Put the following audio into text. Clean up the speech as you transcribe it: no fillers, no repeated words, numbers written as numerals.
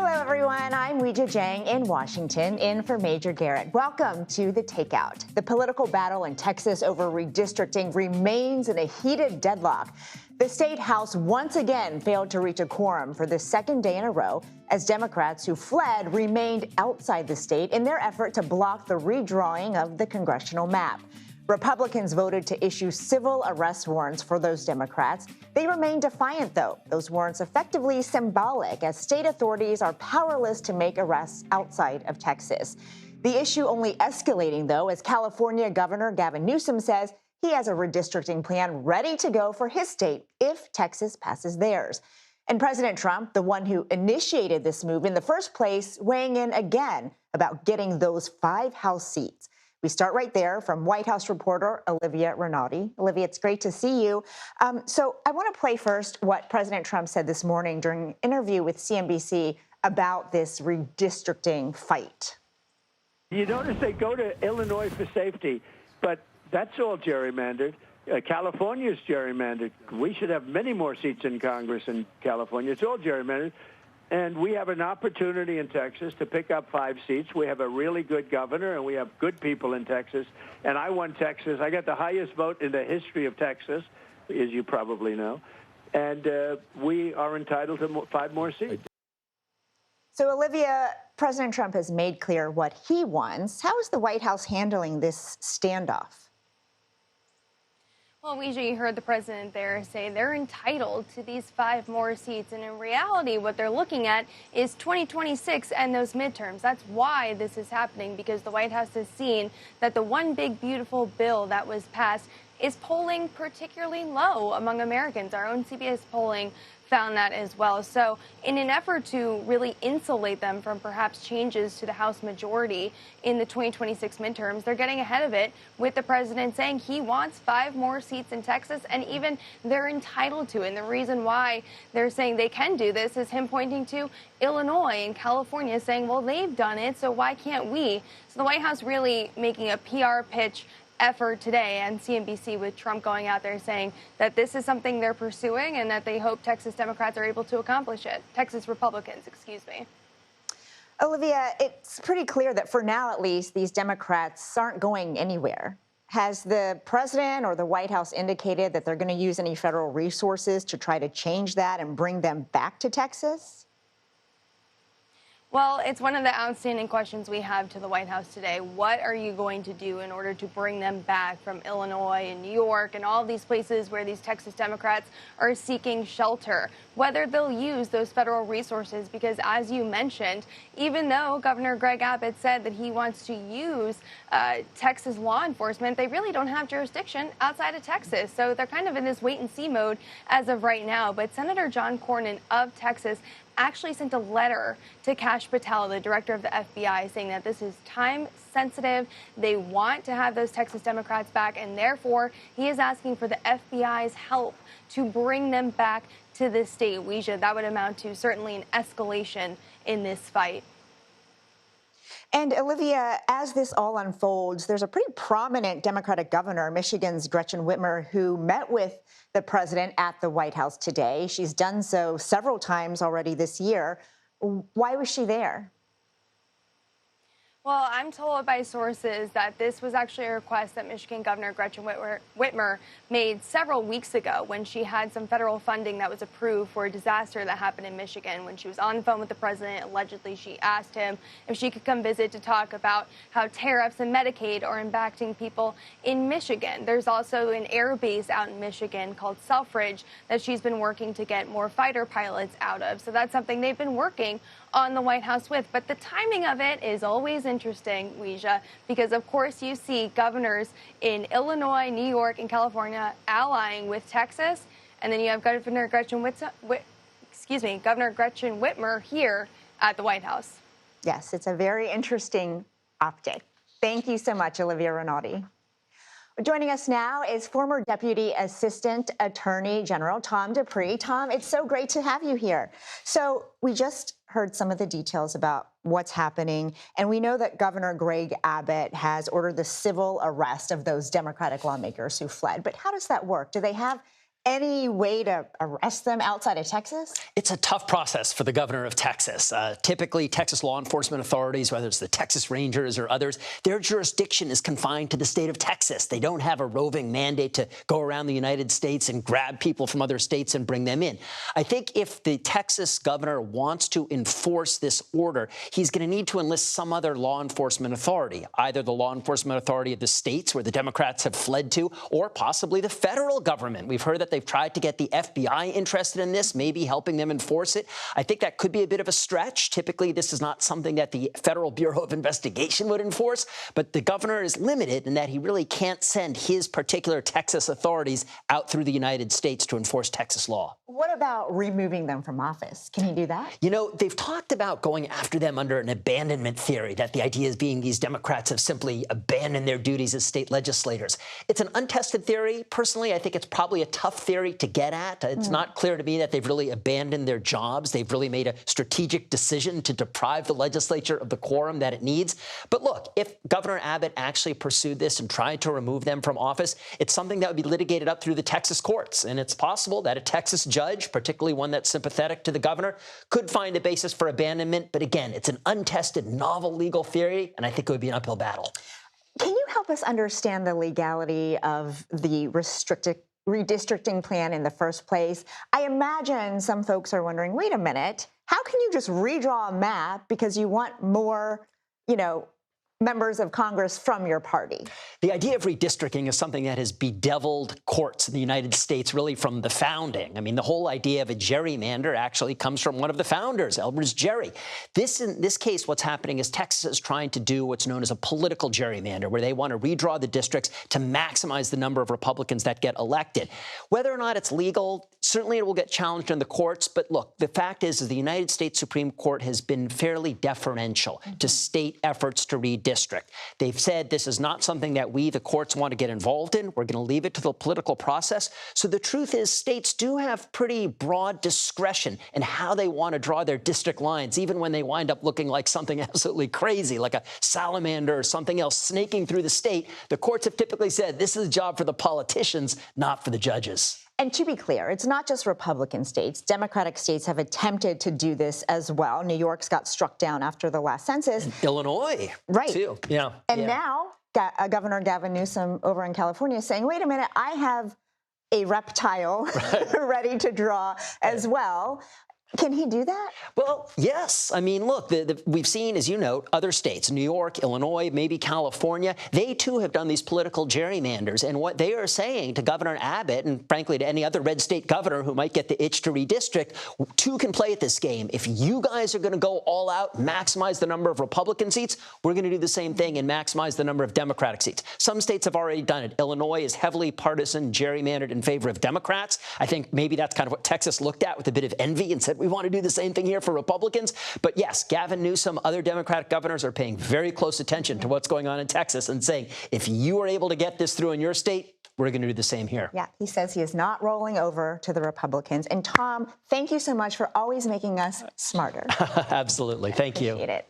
Hello, everyone. I'm Weijia Jiang in Washington, in for Major Garrett. Welcome to The Takeout. The political battle in Texas over redistricting remains in a heated deadlock. The state house once again failed to reach a quorum for the second day in a row as Democrats who fled remained outside the state in their effort to block the redrawing of the congressional map. Republicans voted to issue civil arrest warrants for those Democrats. They remain defiant, though. Those warrants effectively symbolic, as state authorities are powerless to make arrests outside of Texas. The issue only escalating, though, as California Governor Gavin Newsom says he has a redistricting plan ready to go for his state if Texas passes theirs. And President Trump, the one who initiated this move in the first place, weighing in again about getting those 5 House seats. We start right there from White House reporter Olivia Rinaldi. Olivia, it's great to see you. So I want to play first what President Trump said this morning during an interview with CNBC about this redistricting fight. You notice they go to Illinois for safety, but that's all gerrymandered. California's gerrymandered. We should have many more seats in Congress in California. It's all gerrymandered. And we have an opportunity in Texas to pick up 5 seats. We have a really good governor, and we have good people in Texas. And I won Texas. I got the highest vote in the history of Texas, as you probably know. And we are entitled to 5 more seats. So, Olivia, President Trump has made clear what he wants. How is the White House handling this standoff? Well, Weijia, you heard the president there say they're entitled to these 5 more seats. And in reality, what they're looking at is 2026 and those midterms. That's why this is happening, because the White House has seen that the one big, beautiful bill that was passed is polling particularly low among Americans. Our own CBS polling found that as well. So in an effort to really insulate them from perhaps changes to the House majority in the 2026 midterms, they're getting ahead of it with the president saying he wants 5 more seats in Texas, and even they're entitled to. And the reason why they're saying they can do this is him pointing to Illinois and California saying, well, they've done it, so why can't we? So the White House really making a PR pitch effort today, and CNBC with Trump going out there saying that this is something they're pursuing and that they hope Texas Democrats are able to accomplish it. Texas Republicans, excuse me. Olivia, it's pretty clear that for now, at least, these Democrats aren't going anywhere. Has the president or the White House indicated that they're going to use any federal resources to try to change that and bring them back to Texas? Well, it's one of the outstanding questions we have to the White House today. What are you going to do in order to bring them back from Illinois and New York and all these places where these Texas Democrats are seeking shelter? Whether they'll use those federal resources, because as you mentioned, even though Governor Greg Abbott said that he wants to use Texas law enforcement, they really don't have jurisdiction outside of Texas. So they're kind of in this wait-and-see mode as of right now. But Senator John Cornyn of Texas actually sent a letter to Kash Patel, the director of the FBI, saying that this is time sensitive. They want to have those Texas Democrats back, and therefore he is asking for the FBI's help to bring them back to this state. Weijia, that would amount to certainly an escalation in this fight. And Olivia, as this all unfolds, there's a pretty prominent Democratic governor, Michigan's Gretchen Whitmer, who met with the president at the White House today. She's done so several times already this year. Why was she there? Well, I'm told by sources that this was actually a request that Michigan Governor Gretchen Whitmer made several weeks ago when she had some federal funding that was approved for a disaster that happened in Michigan. When she was on the phone with the president, allegedly she asked him if she could come visit to talk about how tariffs and Medicaid are impacting people in Michigan. There's also an air base out in Michigan called Selfridge that she's been working to get more fighter pilots out of. So that's something they've been working on the White House with. But the timing of it is always interesting, Weijia, because of course you see governors in Illinois, New York, and California allying with Texas, and then you have Governor Gretchen Whitmer here at the White House. Yes, it's a very interesting optic. Thank you so much, Olivia Rinaldi. Joining us now is former Deputy Assistant Attorney General Tom Depri. Tom, it's so great to have you here. So we just heard some of the details about what's happening, and we know that Governor Greg Abbott has ordered the civil arrest of those Democratic lawmakers who fled. But how does that work? Do they have any way to arrest them outside of Texas? It's a tough process for the governor of Texas. Typically, Texas law enforcement authorities, whether it's the Texas Rangers or others, their jurisdiction is confined to the state of Texas. They don't have a roving mandate to go around the United States and grab people from other states and bring them in. I think if the Texas governor wants to enforce this order, he's going to need to enlist some other law enforcement authority, either the law enforcement authority of the states where the Democrats have fled to, or possibly the federal government. We've heard that they've tried to get the FBI interested in this, maybe helping them enforce it. I think that could be a bit of a stretch. Typically, this is not something that the Federal Bureau of Investigation would enforce, but the governor is limited in that he really can't send his particular Texas authorities out through the United States to enforce Texas law. What about removing them from office? Can he do that? You know, they've talked about going after them under an abandonment theory, that the idea is being these Democrats have simply abandoned their duties as state legislators. It's an untested theory. Personally, I think it's probably a tough theory to get at. It's not clear to me that they've really abandoned their jobs. They've really made a strategic decision to deprive the legislature of the quorum that it needs. But look, if Governor Abbott actually pursued this and tried to remove them from office, it's something that would be litigated up through the Texas courts. And it's possible that a Texas judge, particularly one that's sympathetic to the governor, could find a basis for abandonment. But again, it's an untested, novel legal theory, and I think it would be an uphill battle. Can you help us understand the legality of the redistricting plan in the first place? I imagine some folks are wondering, wait a minute, how can you just redraw a map because you want more, members of Congress from your party? The idea of redistricting is something that has bedeviled courts in the United States really from the founding. I mean, the whole idea of a gerrymander actually comes from one of the founders, Elmer's Gerry. In this case, what's happening is Texas is trying to do what's known as a political gerrymander, where they want to redraw the districts to maximize the number of Republicans that get elected. Whether or not it's legal, certainly it will get challenged in the courts. But look, the fact is the United States Supreme Court has been fairly deferential to state efforts to redistrict. They've said this is not something that we, the courts, want to get involved in. We're going to leave it to the political process. So the truth is states do have pretty broad discretion in how they want to draw their district lines, even when they wind up looking like something absolutely crazy, like a salamander or something else snaking through the state. The courts have typically said this is a job for the politicians, not for the judges. And to be clear, it's not just Republican states. Democratic states have attempted to do this as well. New York's got struck down after the last census. And Illinois, right? Too. Yeah. And now Governor Gavin Newsom over in California is saying, wait a minute, I have a reptile ready to draw as well. Can he do that? Well, yes. I mean, look, we've seen, as you note, other states, New York, Illinois, maybe California, they too have done these political gerrymanders. And what they are saying to Governor Abbott, and frankly to any other red state governor who might get the itch to redistrict, two can play at this game. If you guys are going to go all out, maximize the number of Republican seats, we're going to do the same thing and maximize the number of Democratic seats. Some states have already done it. Illinois is heavily partisan, gerrymandered in favor of Democrats. I think maybe that's kind of what Texas looked at with a bit of envy and said, we want to do the same thing here for Republicans. But yes, Gavin Newsom, other Democratic governors are paying very close attention to what's going on in Texas and saying, if you are able to get this through in your state, we're going to do the same here. Yeah, he says he is not rolling over to the Republicans. And Tom, thank you so much for always making us smarter. Absolutely. Thank you. Appreciate it.